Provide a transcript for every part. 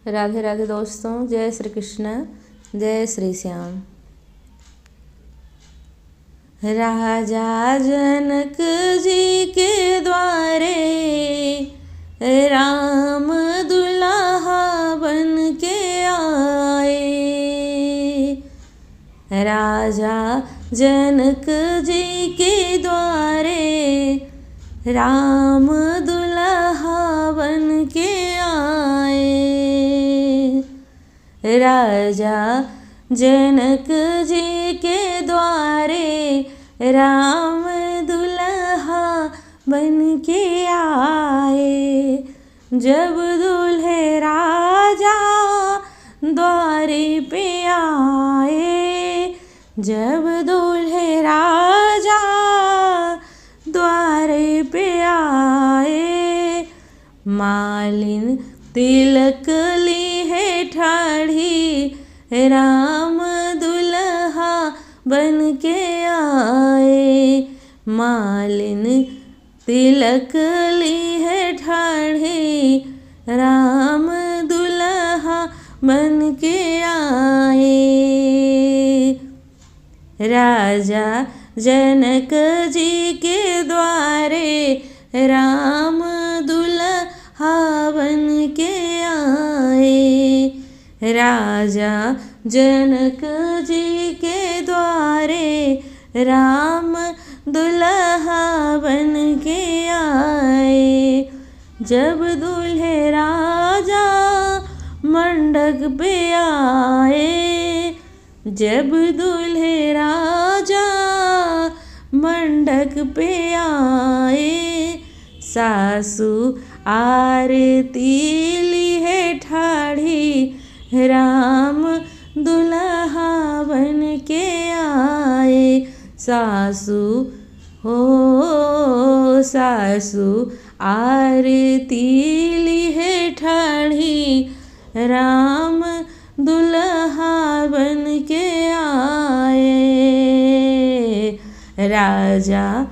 राधे राधे दोस्तों, जय श्री कृष्ण, जय श्री श्याम। राजा जनक जी के द्वारे राम दुल्हा बन के आए। राजा जनक जी के द्वारे राम दुल्हा बन के आए। राजा जनक जी के द्वारे राम दुल्हा बन के आए। जब दूल्हे राजा द्वारे पे आए, जब दूल्हे राजा द्वारे पे आए, मालिन तिलक ली है ठाढ़ी, राम दुल्हा बन के आए। मालिन तिलक ली है ठाढ़ी, राम दुल्हा बन के आए। राजा जनक जी के द्वारे राम दुल्हा बन के आए। राजा जनक जी के द्वारे राम दुल्हा बन के आए। जब दूल्हे राजा मंडप पे आए, जब दूल्हे राजा मंडप पे आए, सासू आरती ली है ठाढ़ी, राम दुल्हा बन के आए। सासू हो सासू आरती ली है ठाढ़ी, राम दुल्हा बन के आए। राजा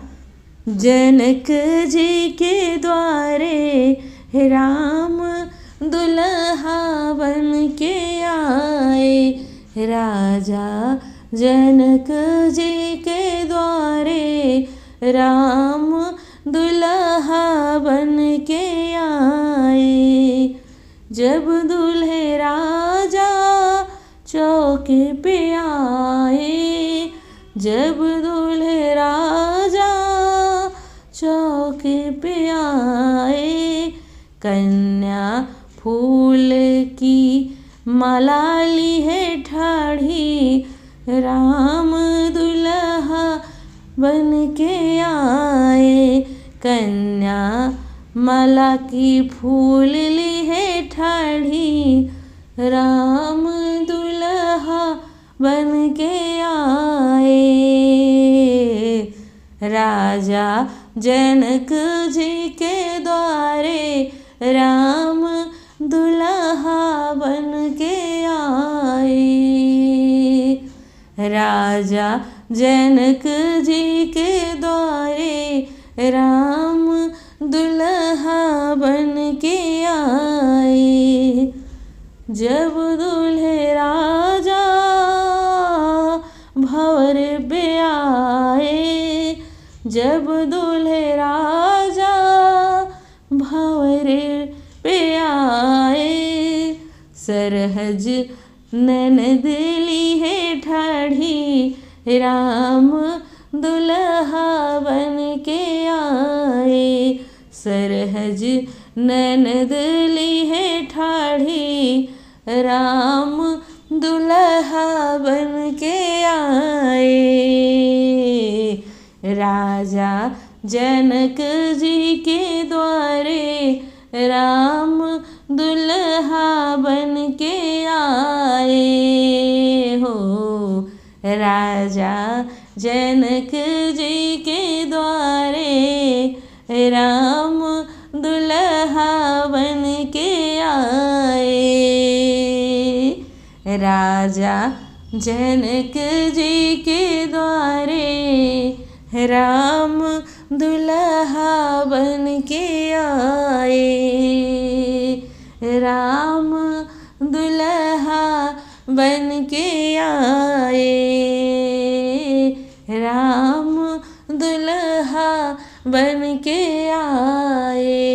जनक जी के द्वारे राम दुल्हा बन के आए। राजा जनक जी के द्वारे राम दुल्हा बन के आए। जब दूल्हे राजा चौके पे आए, जब दूल्हे राजा चौके पे आए, कन्या फूल की माला ली है ठाढ़ी, राम दुल्हा बन के आए। कन्या माला की फूल ली है ठाढ़ी, राम दुल्हा बन के आए। राजा जनक जी के द्वारे राम दुल्हा बन के आए। राजा जनक जी के द्वारे राम दुल्हा बन के आए। जब दूल्हे राजा भंवर पे आए, जब दूल्हे राजा भंवर पे आए, सरहज ननद ली है ठाढ़ी, राम दुल्हा बन के आए। सरहज ननद ली है ठाढ़ी, राम दुल्हा बन के आए। राजा जनक जी के द्वारे राम दुल्हा बन के आए हो। राजा जनक जी के द्वारे राम दुल्हा बन के आए। राजा जनक जी के द्वारे राम दुल्हा बन के आए। राम दुल्हा बन के आए, राम दुल्हा बन के आए।